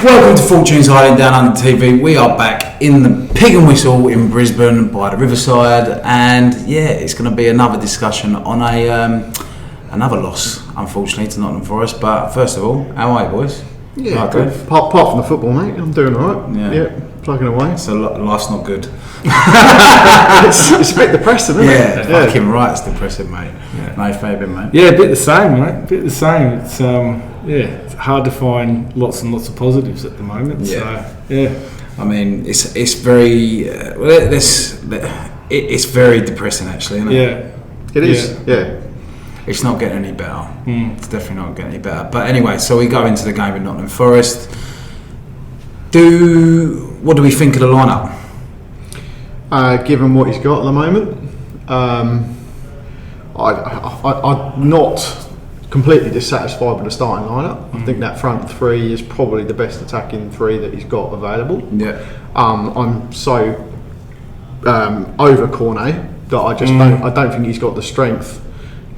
Welcome to Fortunes Hiding Down Under TV. We are back in the Pig and Whistle in Brisbane by the Riverside, and yeah, it's going to be another discussion on another loss, unfortunately, to Nottingham Forest. But first of all, how are you, boys? Yeah, good. Apart from the football, mate, I'm doing alright. Yeah, plugging away. So life's not good. it's a bit depressing, isn't it? Yeah, fucking right, it's depressing, mate. Yeah. No, Fabian, mate. Yeah, a bit the same, mate. A bit the same. It's it's hard to find lots and lots of positives at the moment. Yeah. So yeah. I mean, it's very it's very depressing, actually, isn't it? Yeah, it is. Yeah. It's not getting any better. It's definitely not getting any better. But anyway, so we go into the game with Nottingham Forest. What do we think of the lineup? Given what he's got at the moment, I'm not completely dissatisfied with the starting lineup. I think that front three is probably the best attacking three that he's got available. Yeah. I'm so over Cornet that I don't think he's got the strength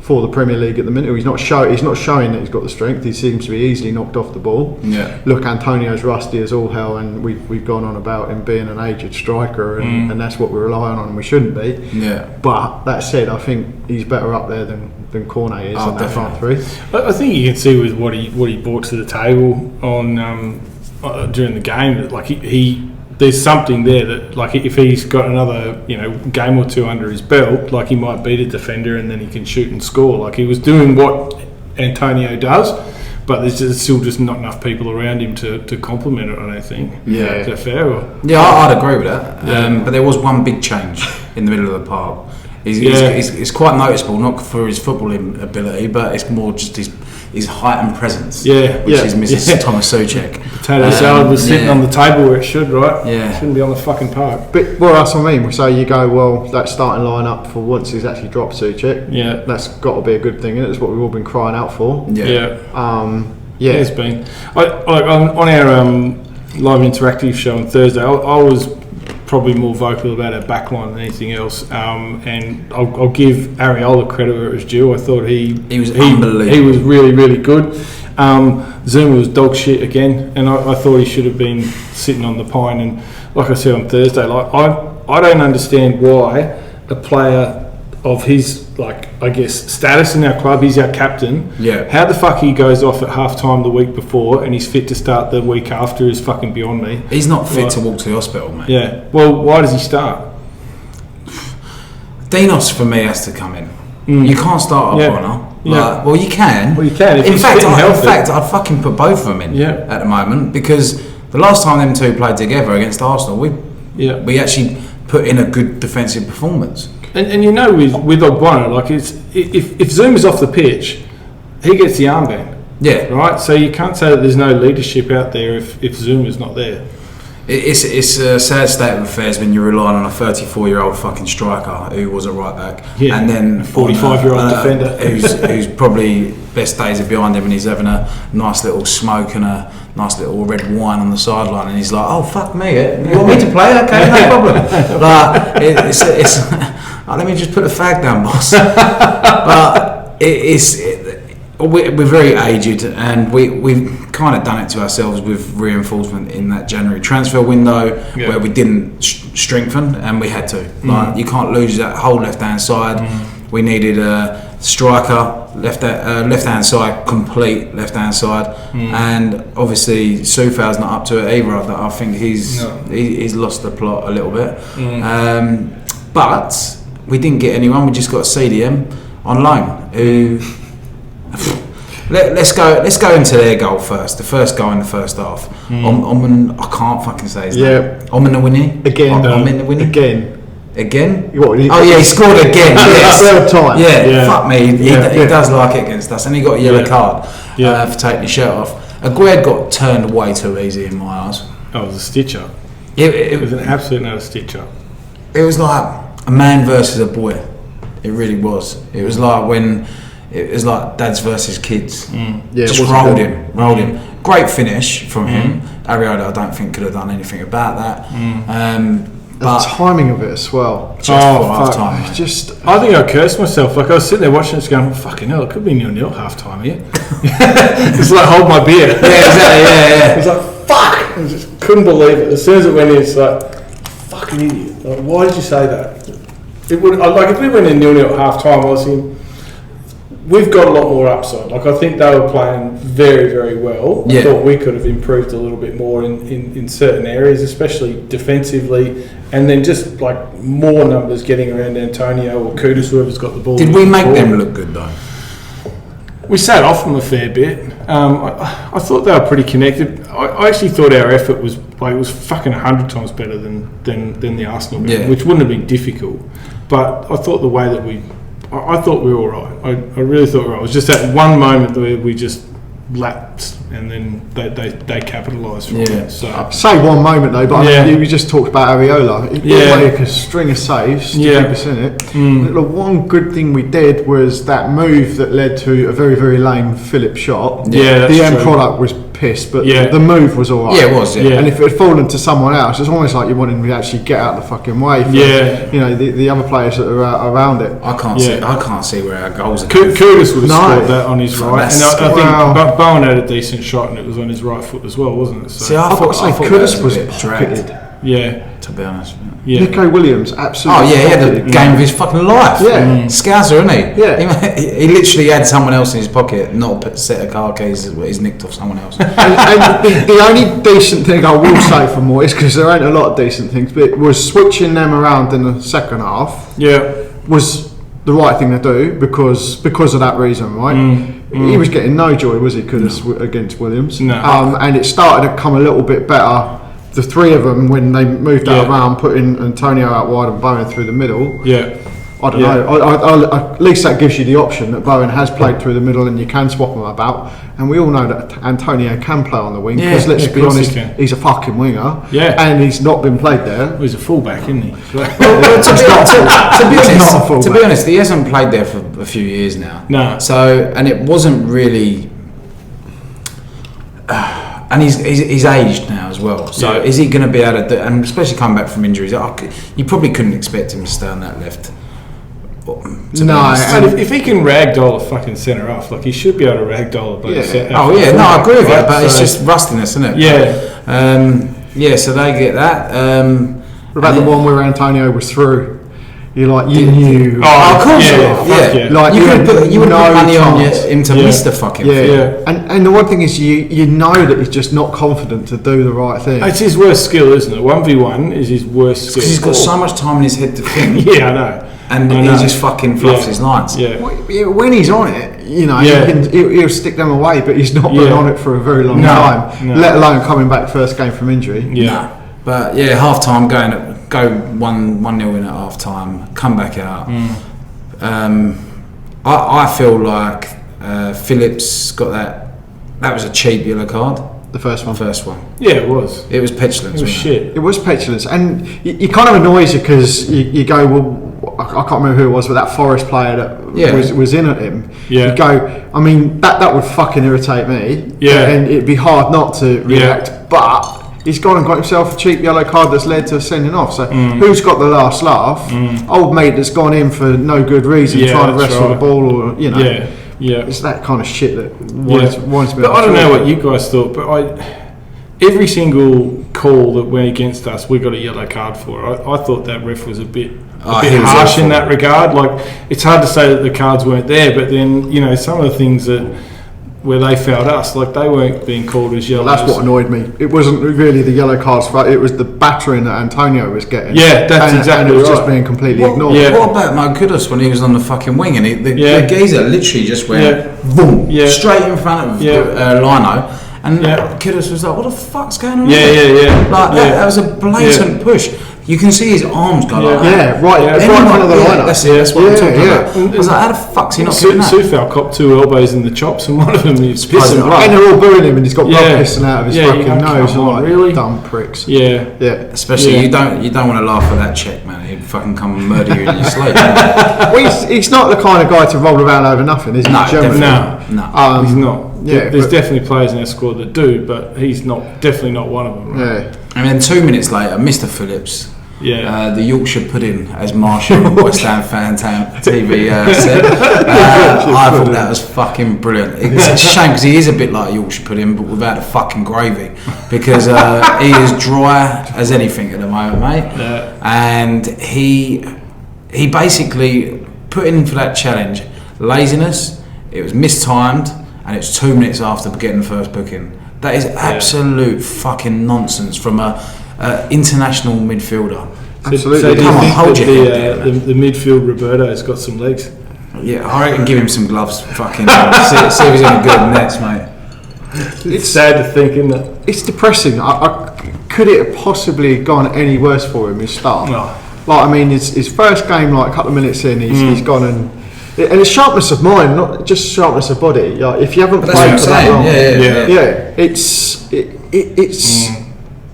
for the Premier League at the minute. He's not showing that he's got the strength. He seems to be easily knocked off the ball. Yeah. Look, Antonio's rusty as all hell, and we've gone on about him being an aged striker, and that's what we're relying on, and we shouldn't be. Yeah. But that said, I think he's better up there than Cornet is in that front three. I think you can see with what he brought to the table on during the game that like he there's something there that like if he's got another game or two under his belt, like he might beat a defender and then he can shoot and score. Like he was doing what Antonio does, but there's still just not enough people around him to complement it. I don't think. Yeah. Is that fair? Or? Yeah, I'd agree with that. But there was one big change in the middle of the park. He's quite noticeable, not for his footballing ability, but it's more just his height and presence. Yeah, which is Mrs. Thomas Soucek. Potato salad was sitting on the table where it should, right? Yeah, shouldn't be on the fucking park. But well, that's what I mean. So you go, well, that starting lineup for once he's actually dropped Soucek. Yeah, that's got to be a good thing, and it's what we've all been crying out for. Yeah. It's been. On our live interactive show on Thursday, I was probably more vocal about our backline than anything else, and I'll give Areola credit where it was due. I thought he was unbelievable. He was really, really good. Zuma was dog shit again, and I thought he should have been sitting on the pine. And like I said on Thursday, like I don't understand why a player of his status in our club, he's our captain. Yeah. How the fuck he goes off at half time the week before and he's fit to start the week after is fucking beyond me. He's not fit to walk to the hospital, mate. Yeah. Well, why does he start? Dinos for me has to come in. You can't start O'Connor. Yeah. Well, you can. Well, you can. If in fact, I'd I'd fucking put both of them in at the moment, because the last time them two played together against Arsenal, we actually put in a good defensive performance. And with Ogbonna, like if Zuma's off the pitch, he gets the armband. Yeah. Right. So you can't say that there's no leadership out there if Zuma's not there. It's a sad state of affairs when you're relying on a 34-year-old fucking striker who was a right back, and then a 45-year-old defender who's probably best days are behind him, and he's having a nice little smoke and a nice little red wine on the sideline, and he's like, "Oh fuck me, you want me to play? Okay, no problem." Like it's let me just put the fag down, boss. But we're very aged, and we've kind of done it to ourselves with reinforcement in that January transfer window where we didn't strengthen, and we had to. Like, you can't lose that whole left-hand side. We needed a striker, left-hand side, complete left-hand side, and obviously Soufal's not up to it either. I think he's lost the plot a little bit. But we didn't get anyone. We just got a CDM on loan who. Let's go into their goal first. The first goal in the first half. I can't fucking say his name. Omenawini again. He scored again. Yes. Third time. Yeah. Fuck me. He does like it against us, and he got a yellow card for taking his shirt off. Aguerd got turned way too easy in my eyes. Oh, it was a stitch up. It was an absolute no stitch up. It was like a man versus a boy. It really was. It was like dads versus kids. Just rolled him. Great finish from him. Areola, I don't think could have done anything about that. The timing of it as well. Half time. I think I cursed myself. Like I was sitting there watching it, going, "Fucking hell, it could be 0-0 half time here." It's like hold my beer. Yeah, exactly. Yeah. It's like fuck! I just couldn't believe it. As soon as it went in, it's like, fucking idiot. Like, why did you say that? It would, like, if we went in 0-0 at half time, I was thinking, we've got a lot more upside. Like, I think they were playing very, very well. Yeah. I thought we could have improved a little bit more in certain areas, especially defensively, and then just like more numbers getting around Antonio or Kudus, whoever's got the ball. Did we make them look good though? We sat off them a fair bit. I thought they were pretty connected. I actually thought our effort was fucking 100 times better than the Arsenal game, which wouldn't have been difficult. But I thought the way that I thought we were all right. I really thought we were all right. It was just that one moment where we just lapsed, and then they capitalised from it. So say one moment though, but I mean, you just talked about Areola. He did make a string of saves to keep us in it. The one good thing we did was that move that led to a very, very lame Phillips shot. Yeah, the end product was piss, but the move was all right. Yeah, it was. Yeah. And if it had fallen to someone else, it's almost like you wanted him to actually get out of the fucking way. For, you know, the other players that are around it. I can't see where our goals are. Kudus would have scored that on his right, and I think Bowen had a decent shot, and it was on his right foot as well, wasn't it? So. See, I thought Kudus was pocketed. Yeah, to be honest. Yeah. Nico Williams, absolutely. Oh yeah, he had the game of his fucking life. Yeah, Scouser, isn't he? Yeah, he literally had someone else in his pocket, not a set of car keys that he's nicked off someone else. and the only decent thing I will say for Moyes, because there ain't a lot of decent things, but was switching them around in the second half. Yeah, was the right thing to do because of that reason, right? He was getting no joy, was he? Against Williams. No. And it started to come a little bit better. The three of them, when they moved out around, putting Antonio out wide and Bowen through the middle. Yeah. I don't know. At least that gives you the option that Bowen has played through the middle and you can swap them about. And we all know that Antonio can play on the wing because let's be honest, he's a fucking winger. Yeah. And he's not been played there. Well, he's a fullback, isn't he? To be honest, he hasn't played there for a few years now. No. So, and it wasn't really. And he's aged now as well. So is he going to be able to do, and especially coming back from injuries, you probably couldn't expect him to stay on that left. No, and if he can ragdoll a fucking centre off, like he should be able to ragdoll a bloody centre. Oh yeah, no, I agree with you, but it's just rustiness, isn't it? Yeah. So they get that. What about the one where Antonio was through? You knew. Oh, of course, yeah. Like you would put money on him to miss the fucking thing. Yeah. And the one thing is, you know that he's just not confident to do the right thing. It's his worst skill, isn't it? 1v1 is his worst skill. Because he's got so much time in his head to think. Yeah, I know. And he just fucking fluffs his lines. Yeah. When he's on it, he'll stick them away, but he's not been on it for a very long time. No. Let alone coming back first game from injury. Yeah. No. But yeah, half time go 1-0 in at half time, come back out. I feel like Phillips got that. That was a cheap yellow card. The first one. Yeah, it was. It was petulance. It was shit. It was petulance, and it kind of annoys you because you go, well, I can't remember who it was, but that Forest player that was in at him. Yeah. You go, I mean, that would fucking irritate me. Yeah. And it'd be hard not to react, but. He's gone and got himself a cheap yellow card that's led to sending off. So who's got the last laugh? Old mate that's gone in for no good reason, trying to wrestle the ball, or it's that kind of shit that winds me. But I don't know what you guys thought, but every single call that went against us, we got a yellow card for. I thought that ref was a bit harsh in that regard. Like, it's hard to say that the cards weren't there, but then some of the things where they fouled us, like they weren't being called as yellows. Well, that's what annoyed me. It wasn't really the yellow cards, it was the battering that Antonio was getting. Yeah, that's exactly and it was right. just being completely ignored. Yeah. What about Mo Kudus when he was on the fucking wing and the geezer literally just went boom, straight in front of Lino, and Kudus was like, what the fuck's going on? That was a blatant push. You can see his arms go like that. Right in front of the lineup. That's what I'm talking about. I was like, how the fuck's he not doing that? Sufal copped 2 elbows in the chops, and one of them is pissing blood. And they're all booing him, and he's got blood pissing out of his fucking nose. Come on, really? Dumb pricks. Yeah. Especially you don't want to laugh at that check, man. He'd fucking come and murder you in your sleep. Well, he's not the kind of guy to roll around over nothing, is he? No, no, he's not. Yeah, there's definitely players in our squad that do, but he's definitely not one of them. Right? Yeah. And then 2 minutes later, Mr. Phillips Yeah. The Yorkshire pudding, as Marshall, West Ham fan TV said. I thought that was fucking brilliant. It's a shame because he is a bit like Yorkshire pudding, but without the fucking gravy, because he is dry as anything at the moment, mate. Yeah. And he basically put in for that challenge laziness. It was mistimed, and it's 2 minutes after getting the first booking. That is absolute fucking nonsense from a international midfielder. Absolutely. So do you Come on, think hold that your head down, the midfield Roberto's got some legs? Yeah, I reckon give him some gloves. Fucking see if he's any good nets, mate. It's sad to think, isn't it? It's depressing. Could it have possibly gone any worse for him? His start. No. Like, I mean, his first game, like a couple of minutes in, he's gone and it's sharpness of mind, not just sharpness of body. Like, if you haven't played for that long, it's.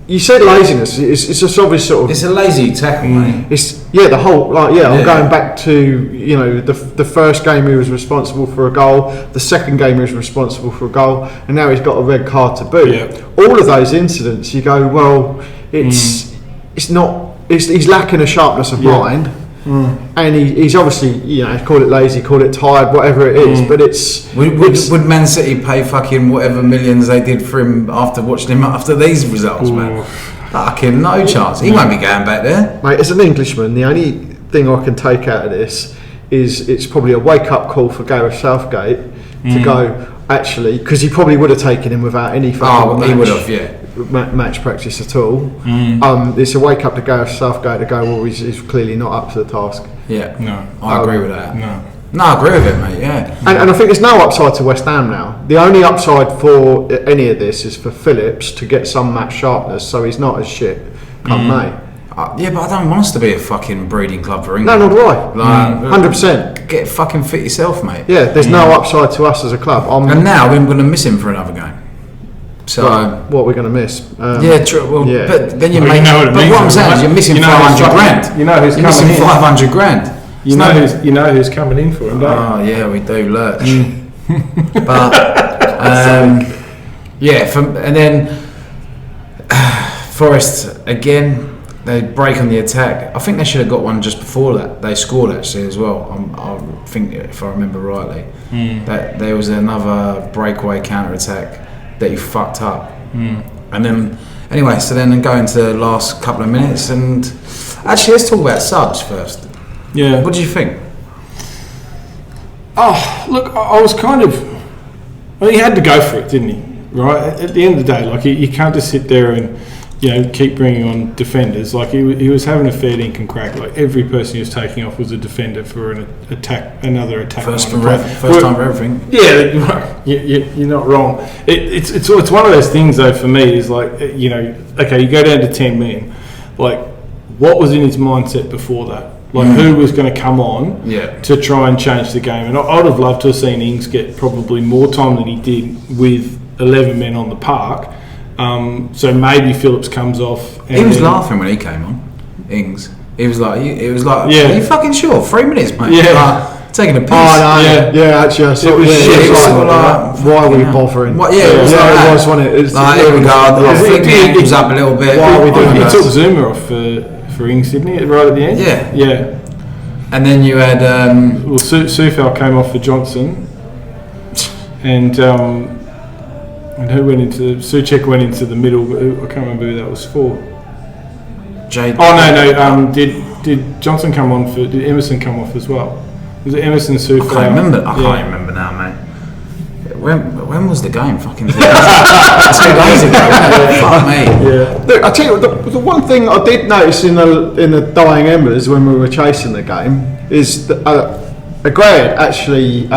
You said laziness. It's just obvious sort of. It's a lazy tackle, mate. It's the whole I'm going back to the first game he was responsible for a goal, the second game he was responsible for a goal, and now he's got a red card to boot. Yeah. All of those incidents, you go, well, it's not. He's lacking a sharpness of mind. And he's obviously, call it lazy, call it tired, whatever it is, but it's... Would Man City pay fucking whatever millions they did for him after watching him after these results, man? Fucking no chance. He won't be going back there. Mate, as an Englishman, the only thing I can take out of this is it's probably a wake-up call for Gareth Southgate to go, actually, because he probably would have taken him without any fucking he would have, yeah. Match practice at all. It's a wake up to Gareth Southgate to go, well, he's clearly not up to the task. Yeah, No. I agree with that. No. I agree with it, mate. Yeah, And I think there's no upside to West Ham now. The only upside for any of this is for Phillips to get some match sharpness, so he's not as shit come May. yeah, but I don't want us to be a fucking breeding club for No, England. nor do I. Like, 100%. Get fucking fit yourself, mate. Yeah, there's no upside to us as a club. And now we're going to miss him for another game. So what we're going to miss? yeah, true. Well, yeah. but then you Well, make. you know what it but means, what I'm saying is right? you're missing You know who's 500 coming grand. in. You know who's You're coming missing in. 500 grand. You know who's coming in for him, don't you? Oh yeah, we do lurch. But and then Forest again. They break on the attack. I think they should have got one just before that. They scored actually as well. I think if I remember rightly, that there was another breakaway counter attack that he fucked up. And then anyway, so then go into the last couple of minutes and actually let's talk about subs first. Yeah. What do you think? Oh, look, I was kind of... Well, he had to go for it, didn't he? Right? At the end of the day, like, you can't just sit there and, keep bringing on defenders. Like, he was having a fair dinkum crack. Like, every person he was taking off was a defender for another attack. First time for everything. Yeah, you're not wrong. It's one of those things, though, for me, is like, okay, you go down to 10 men. Like, what was in his mindset before that? Like, who was going to come on to try and change the game? And I'd have loved to have seen Ings get probably more time than he did with 11 men on the park. So maybe Phillips comes off. He was laughing when he came on. Ings. He was like, are you fucking sure? 3 minutes, mate. Yeah. Like, taking a piss. Oh no, yeah, actually, I saw It was shit. it was It was like, why are we bothering? What? Yeah, it was like that. it was, wasn't it? It's Like, here we go. I think the ankle's up a little bit. Why are we doing He this? took Zuma off for Ings, didn't he? Right at the end. Yeah. And then you had Well, Sufal came off for Johnson, and who went into Suchek went into the middle. But I can't remember who that was for. Jade. Oh no. Did Johnson come on for? Did Emerson come off as well? Was it Emerson Sufal? I can't remember. I can't remember now, mate. When was the game? Fucking 2 days ago. Fuck me. Yeah. Look, I tell you, the one thing I did notice in the dying embers when we were chasing the game is that Agrade actually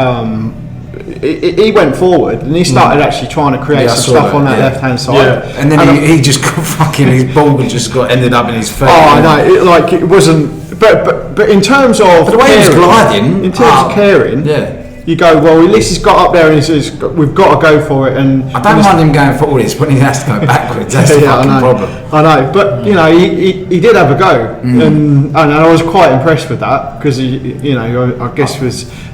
he went forward and he started actually trying to create some stuff on that left hand side. Yeah. And then he just got fucking his ball just ended up in his face. Oh, I know. It wasn't. But in terms of the way he was gliding, in terms of caring, you go, well, at least he's got up there and he says, we've got to go for it. And I don't mind him going forward. It's when he has to go backwards. That's the fucking problem. I know, but he did have a go, and I was quite impressed with that because I guess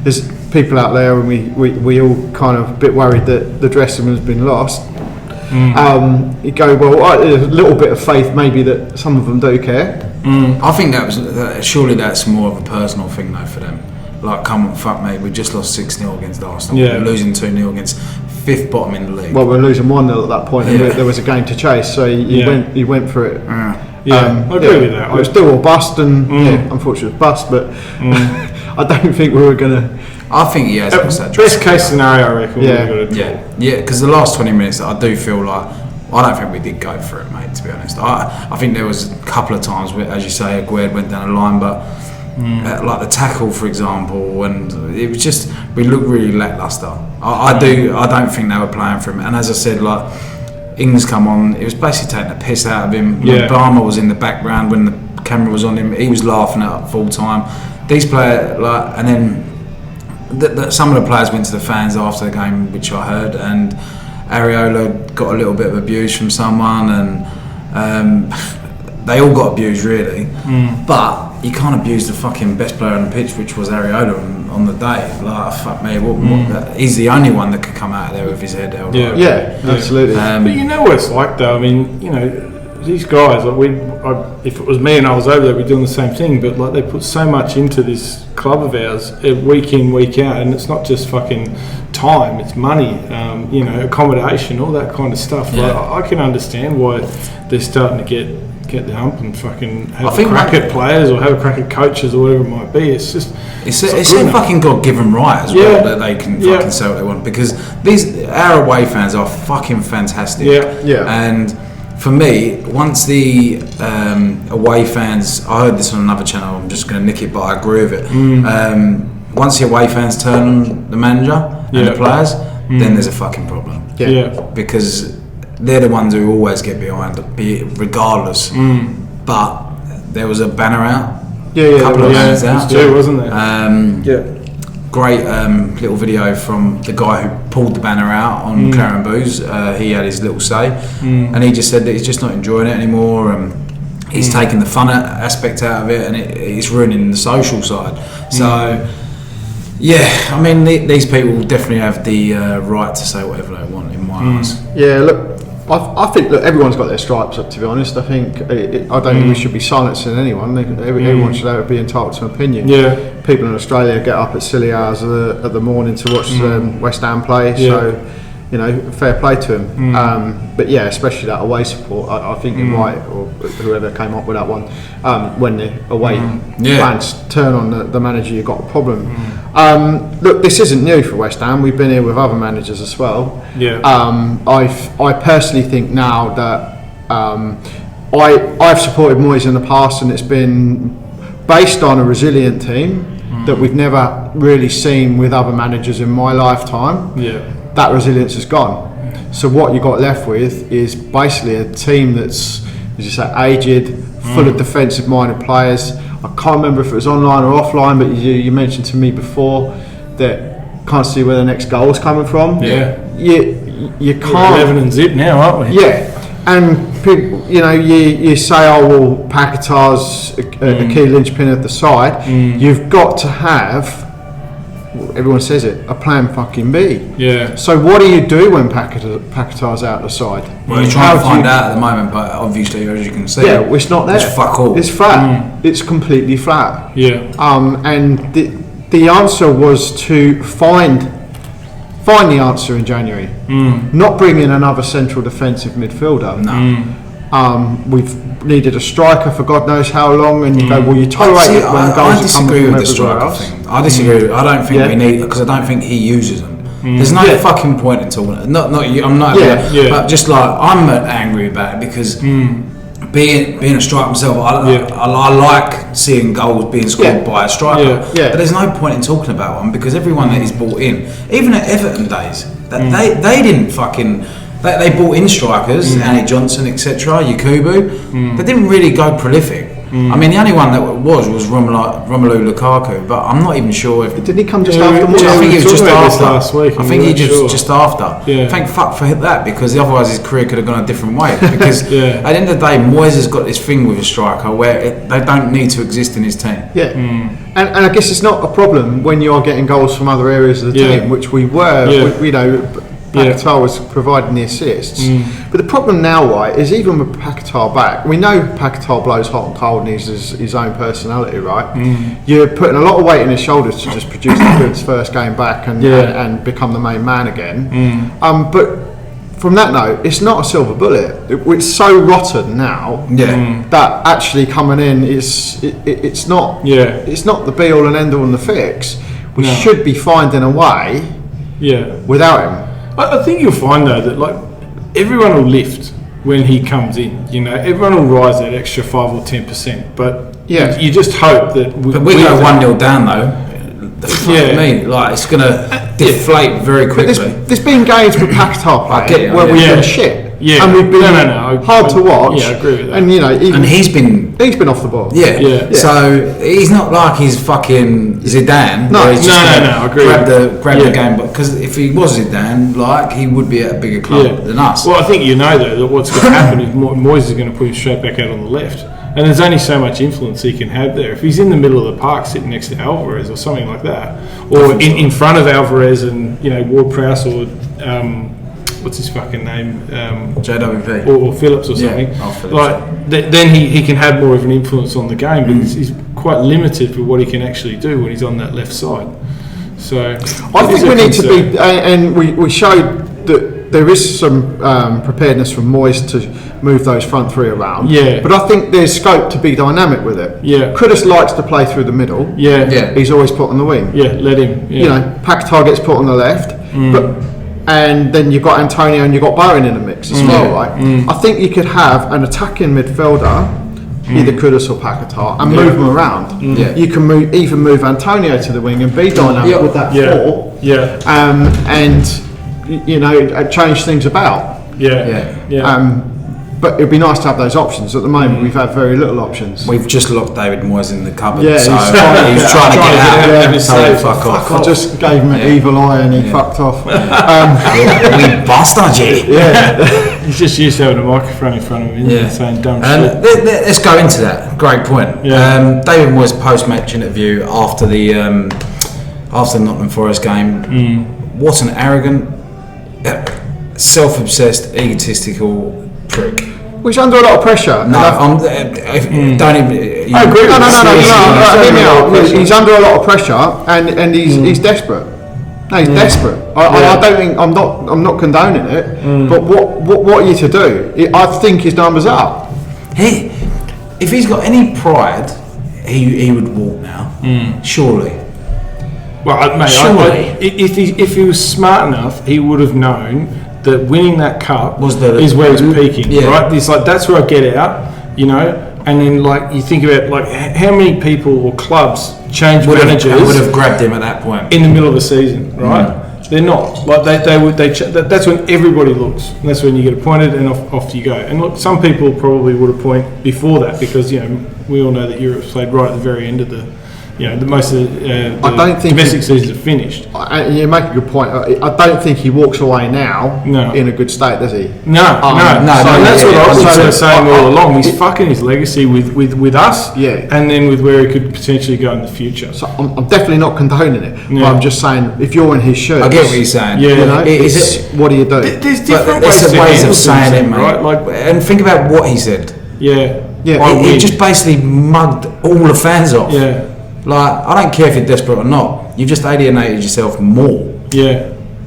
there's people out there, and we all kind of a bit worried that the dressing room has been lost. You go, well, a little bit of faith maybe that some of them do care. I think surely that's more of a personal thing though for them. Like, come on, fuck me, we just lost 6-0 against Arsenal. Yeah. We're losing 2-0 against 5th bottom in the league. Well, we're losing 1-0 at that point, and there was a game to chase, so you went for it. I agree with that. It was still a bust, and unfortunately, it was bust. But I don't think we were going to. I think he has lost that. Best case scenario, I reckon. Because the last 20 minutes, I do feel like I don't think we did go for it, mate. To be honest, I think there was a couple of times where, as you say, Aguerd went down the line, but. Like the tackle, for example, and it was just we looked really lacklustre. I don't think they were playing for him. And as I said, like Ings come on, it was basically taking the piss out of him. Barmer was in the background when the camera was on him. He was laughing at full time. These players, like, and then some of the players went to the fans after the game, which I heard, and Areola got a little bit of abuse from someone, and they all got abused really, but. You can't abuse the fucking best player on the pitch, which was Areola on the day. Like, fuck me, he's the only one that could come out of there with his head held. Yeah, absolutely. But you know what it's like, though. I mean, you know, these guys. Like if it was me and I was over there, we'd be doing the same thing. But like, they put so much into this club of ours, week in, week out, and it's not just fucking time; it's money. You know, accommodation, all that kind of stuff. Yeah. Like, I can understand why they're starting to get the hump and fucking have a crack at players or have a crack at coaches or whatever it might be. It's just it's a fucking God-given right as well that they can fucking say what they want, because our away fans are fucking fantastic. And for me, once the away fans, I heard this on another channel, I'm just going to nick it, but I agree with it. Once the away fans turn on the manager and the players, then there's a fucking problem. Because they're the ones who always get behind, regardless. But there was a banner out, a couple of banners out, wasn't there? Great little video from the guy who pulled the banner out on Claret & Booze. He had his little say, and he just said that he's just not enjoying it anymore. He's taking the fun aspect out of it, and it's ruining the social side. So. Yeah, I mean, these people definitely have the right to say whatever they want, in my eyes. Yeah, look, I think everyone's got their stripes up. To be honest, I think I don't think we should be silencing anyone. Everyone should be entitled to an opinion. Yeah, people in Australia get up at silly hours of the morning to watch West Ham play. So, you know, fair play to him. But yeah, especially that away support. I think you're right, or whoever came up with that one. When the away fans turn on the manager, you've got a problem. Look, this isn't new for West Ham. We've been here with other managers as well. I personally think now that I've supported Moyes in the past, and it's been based on a resilient team that we've never really seen with other managers in my lifetime. That resilience is gone. So what you got left with is basically a team that's, as you say, aged, full of defensive-minded players. I can't remember if it was online or offline, but you mentioned to me before that can't see where the next goal is coming from. You can't. We're 11 and zip now, aren't we? And people, you know, you say, oh well, Paquetá's a key linchpin at the side. You've got to have. Everyone says it, a plan fucking B. So what do you do when Paquetá's out the side? Well, you're trying to find out at the moment, but obviously, as you can see, it's not there. It's fuck all. It's flat. It's completely flat. And the answer was to find the answer in January. Not bring in another central defensive midfielder. We've needed a striker for God knows how long, and you go, well, you tolerate it when goals are coming from everywhere else. I disagree. I don't think we need, because I don't think he uses them. There's no fucking point in talking. Not you. I'm not. But just like I'm angry about it because being a striker myself, I like seeing goals being scored by a striker. But there's no point in talking about one because everyone that is brought in, even at Everton days, that they didn't fucking. They brought in strikers, Annie Johnson, etc., Yakubu. They didn't really go prolific. I mean, the only one that was Romelu Lukaku, but I'm not even sure if... Didn't he come just after? I think he was just after. Last week, I think he just after. Thank fuck for that, because otherwise his career could have gone a different way. Because at the end of the day, Moyes has got this thing with a striker where they don't need to exist in his team. And I guess it's not a problem when you're getting goals from other areas of the team, which we were. You know, Paquetá was providing the assists. But the problem now, right, is even with Paquetá back, we know Paquetá blows hot and cold and he's his own personality, right? You're putting a lot of weight on his shoulders to just produce the goods first game back and become the main man again. But from that note, it's not a silver bullet. It's so rotten now that actually coming in it's not the be all and end all and the fix. We should be finding a way without him. I think you'll find though that like everyone will lift when he comes in. You know, everyone will rise that extra 5 or 10%. But you just hope that. But we go 1-0 down though. Me, like it's gonna deflate very quickly. There's been games with Paquetá playing where we've been shit. Yeah, and we've been hard to watch. Yeah, I agree with that. And you know, and he's been off the ball. Yeah. So he's not like he's fucking Zidane. No, he's just I agree. Grab the game, because if he was Zidane, like he would be at a bigger club than us. Well, I think you know though that what's going to happen is Moyes is going to put him straight back out on the left. And there's only so much influence he can have there. If he's in the middle of the park sitting next to Alvarez or something like that, or in front of Alvarez and Ward-Prowse or what's his fucking name, JWP or Phillips or something, then he can have more of an influence on the game. But he's quite limited for what he can actually do when he's on that left side. So I think we need to be, and we showed that there is some preparedness from Moyes to move those front three around. Yeah. But I think there's scope to be dynamic with it. Yeah. Kudus likes to play through the middle. Yeah. He's always put on the wing. Yeah, let him. Yeah. You know, Paquetá gets put on the left, and then you've got Antonio and you've got Bowen in the mix as well, right? I think you could have an attacking midfielder, either Kudus or Paquetá, and move them around. You can even move Antonio to the wing and be dynamic with that four. And you know, change things about. But it'd be nice to have those options. At the moment, we've had very little options. We've just locked David Moyes in the cupboard, so he's trying to get out. So fuck off. I just gave him an evil eye and he fucked off. We bastard you. He's just used to having a microphone in front of him, saying dumb shit. Let's go into that. Great point. David Moyes post-match interview after the Nottingham Forest game. What an arrogant, self-obsessed, egotistical prick. He's under a lot of pressure. Don't even. I agree. No. Hear me out. He's under a lot of pressure, and he's desperate. No, he's desperate. I don't think I'm not condoning it. But what are you to do? I think his numbers up. If he's got any pride, he would walk now. Surely. Well, mate, if he was smart enough, he would have known that winning that cup is where he's peaking, right? It's like that's where I get out, you know. And then like you think about like how many people or clubs change managers would have grabbed him at that point in the middle of the season, right? They're not like that's when everybody looks, and that's when you get appointed and off you go. And look, some people probably would appoint before that because we all know that Europe's played right at the very end of the. The most of the domestic seasons are finished. You make a good point. I don't think he walks away now in a good state, does he? No. That's what I was saying all along. He's fucking his legacy with us, and then with where he could potentially go in the future. So I'm definitely not condoning it. But I'm just saying, if you're in his shoes, I get what you're saying. What do you do? There's different ways of saying it, mate. Right? Like, and think about what he said. He just basically mugged all the fans off. Like, I don't care if you're desperate or not. You've just alienated yourself more.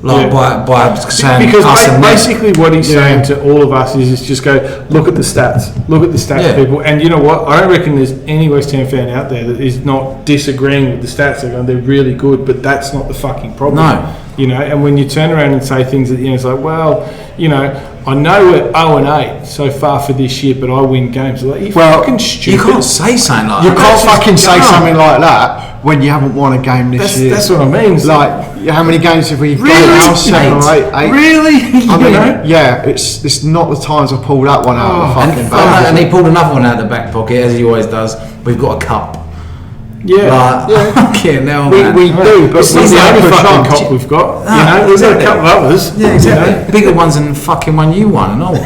By saying because us and basically what he's saying to all of us is just go look at the stats, people. And you know what? I don't reckon there's any West Ham fan out there that is not disagreeing with the stats. They're really good, but that's not the fucking problem. No. And when you turn around and say things that it's like, well, I know we're 0-8 so far for this year, but I win games. Like, fucking stupid. You can't say something like that. You can't fucking say something like that when you haven't won a game this year. That's what I mean. Like, how many games have we got now? 7 or 8? Really? It's not the times I've pulled that one out of the fucking bag. And he pulled another one out of the back pocket, as he always does. We've got a cup. We do, but it's not the only fucking cup we've got. There's a couple of others. Yeah, exactly. Bigger ones than the fucking one you won and all.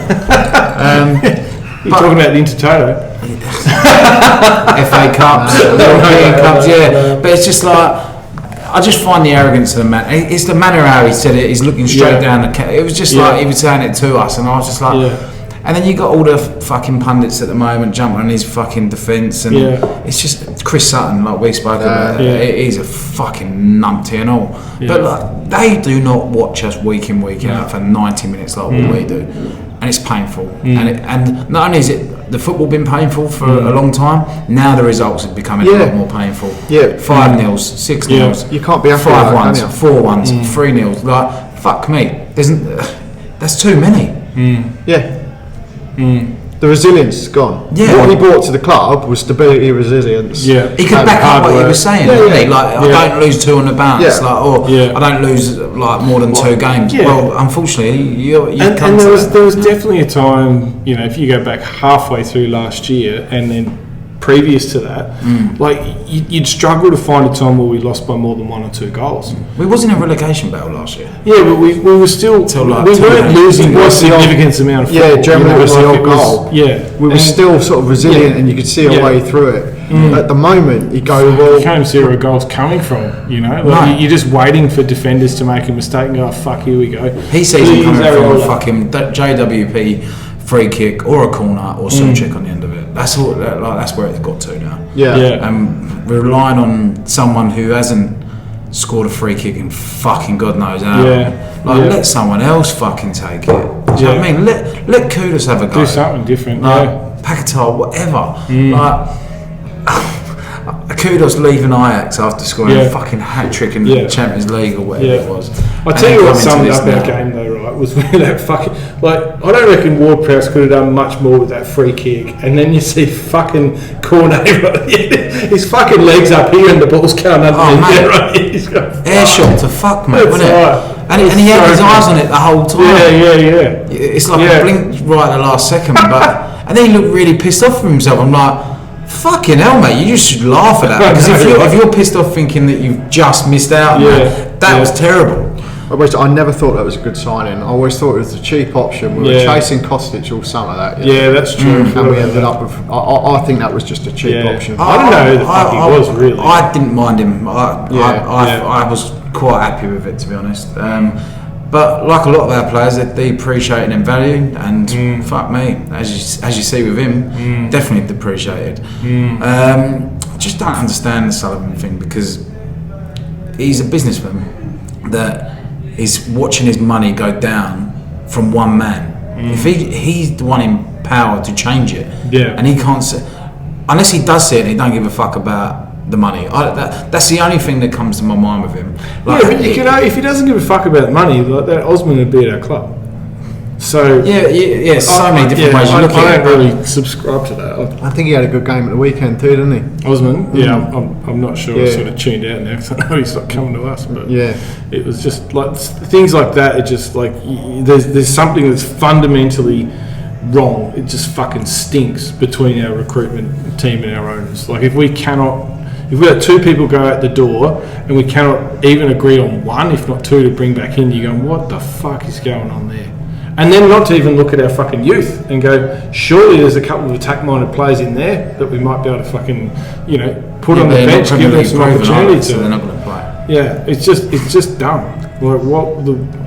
You're talking about the Intertoto. FA Cups, European Cups, but it's just like, I just find the arrogance of the man. It's the manner how he said it. He's looking straight down the. It was just like he was saying it to us, and I was just like. Yeah. And then you got all the fucking pundits at the moment jumping on his fucking defence, and it's just Chris Sutton, like we spoke about. He's a fucking numpty and all. Yeah. But like, they do not watch us week in week out for 90 minutes like what we do, and it's painful. And not only is it the football been painful for a long time, now the results are becoming a lot more painful. 5-0, 6-0. You can't be 5-1, 4-1, 3-0. Like fuck me, that's too many. The resilience is gone. What he brought to the club was stability, resilience. He could back up what he was saying. Like I don't lose 2 on the bounce, like I don't lose like more than 2 games. Well, unfortunately, you and there was definitely a time, you know, if you go back halfway through last year and then previous to that, like you'd struggle to find a time where we lost by more than 1 or 2 goals. We wasn't in a relegation battle last year. Yeah, but we were still we weren't losing by a significant amount of football. generally it was the old goal. We were still sort of resilient, and you could see a way through it. At the moment, you go, well, can't see where a goal's coming from. You know, like you're just waiting for defenders to make a mistake and go, oh, "Fuck, here we go." He sees it coming from a fucking JWP free kick or a corner or some check on the end of it. That's all. That's where it's got to now. We're relying on someone who hasn't scored a free kick in fucking God knows how. Let someone else fucking take it. Do you know what I mean? Let Kudus have a go. Do something different. Paquetá, whatever. Kudos leaving Ajax after scoring a fucking hat trick in the Champions League or whatever it was. I tell you what summed up our game though, right, was where that fucking, like, I don't reckon Ward-Prowse could have done much more with that free kick, and then you see fucking Cornet, his fucking legs up here and the ball's going underneath right? He's got air shot to fuck, mate, wasn't it? And he had his eyes on it the whole time. It's like a blink right at the last second, but and then he looked really pissed off with himself. I'm like, fucking hell, mate, you just should laugh at that, because if you're pissed off thinking that you've just missed out, that was terrible. I never thought that was a good signing. I always thought it was a cheap option. We were chasing Kostic all summer. That's true. And we ended up with. I think that was just a cheap option. I don't know who the fuck he was really. I didn't mind him. I was quite happy with it, to be honest. But like a lot of our players, they depreciate in value, and fuck me, as you see with him, definitely depreciated. I just don't understand the Sullivan thing, because he's a businessman that is watching his money go down from one man. If he's the one in power to change it, and he can't see, unless he does see it and he don't give a fuck about the money. That's the only thing that comes to my mind with him. Like, but you can, if he doesn't give a fuck about the money, like that, Osman would be at our club. So so many different ways you look at it. I don't really subscribe to that. I think he had a good game at the weekend too, didn't he? Osman, I'm not sure. I sort of tuned out now because I know he's not coming to us. But it was just like things like that. It just like there's something that's fundamentally wrong. It just fucking stinks between our recruitment team and our owners. Like if we let 2 people go out the door and we cannot even agree on 1, if not 2, to bring back in, you're going, what the fuck is going on there? And then not to even look at our fucking youth and go, surely there's a couple of attack-minded players in there that we might be able to fucking, put on the bench, give them some opportunity to. So they're not going to play. Yeah, it's just dumb. Like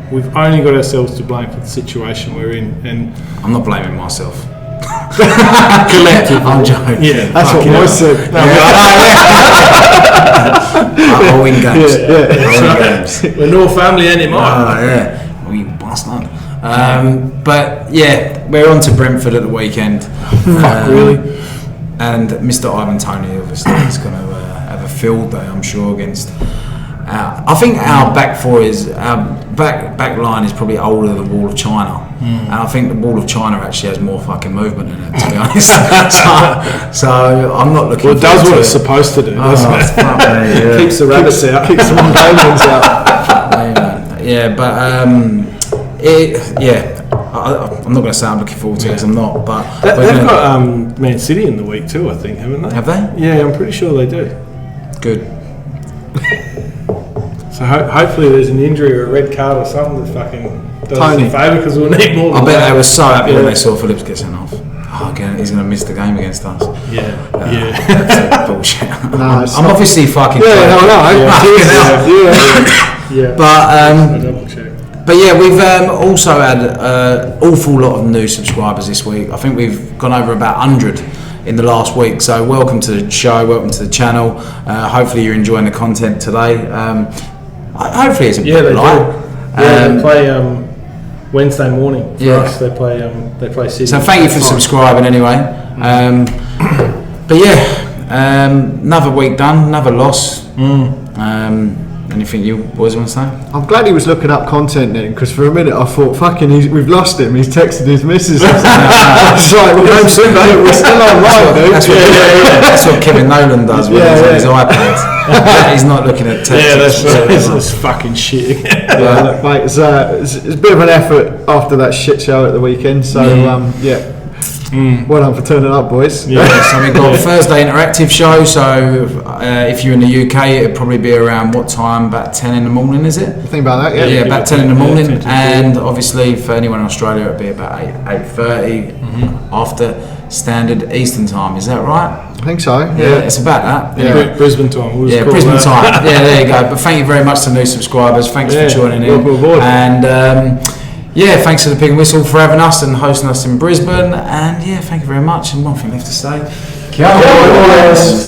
we've only got ourselves to blame for the situation we're in, and I'm not blaming myself. Collective. I'm joking. Yeah, that's what Moyes said. I win games. I win games. We're no family anymore. We bastard. But we're on to Brentford at the weekend. Really? And Mr. Ivan Toney obviously is going to have a field day, I'm sure, against. I think our back line is probably older than the Wall of China, and I think the Wall of China actually has more fucking movement in it, to be honest. so I'm not looking. Well, it does what it's supposed to do. Doesn't it? Keeps the rabbits out. Keeps the Mongolians out. I'm not going to say I'm looking forward to it, because I'm not. But they've got Man City in the week too, I think, haven't they? Have they? Yeah, I'm pretty sure they do. Good. So hopefully there's an injury or a red card or something that fucking does us a favour, because we'll need more. I bet they were so happy when they saw Phillips get sent off. Oh, fucking, he's going to miss the game against us. Yeah. Bullshit. No, it's I'm not- obviously fucking. Yeah. But yeah, we've also had an awful lot of new subscribers this week. I think we've gone over about 100 in the last week. So welcome to the show, welcome to the channel. Hopefully you're enjoying the content today. Hopefully it's a bit light. They play Wednesday morning for us. They play Sydney. So thank you for subscribing anyway. But yeah, another week done, another loss. Anything you boys want to say? I'm glad he was looking up content then, because for a minute I thought, fucking, we've lost him. He's texted his missus. I was like, we're home soon, mate. We're still online, dude. That's what Kevin Nolan does when he's on his iPad. He's not looking at text. That's fucking shit. Look, mate, it's a bit of an effort after that shit show at the weekend. So well done for turning up, boys. So we've got a Thursday interactive show. So if you're in the UK, it'd probably be around what time? About 10 in the morning, is it? Think about that, yeah. Yeah, about 10 in the morning. And obviously for anyone in Australia, it'd be about 8:30 after standard Eastern time. Is that right? I think so. Yeah, it's about that. Yeah. Brisbane time. Brisbane time. Yeah, there you go. But thank you very much to new subscribers. Thanks for joining in. And thanks to the Pig and Whistle for having us and hosting us in Brisbane. And thank you very much. And one thing left to say. Kia ora.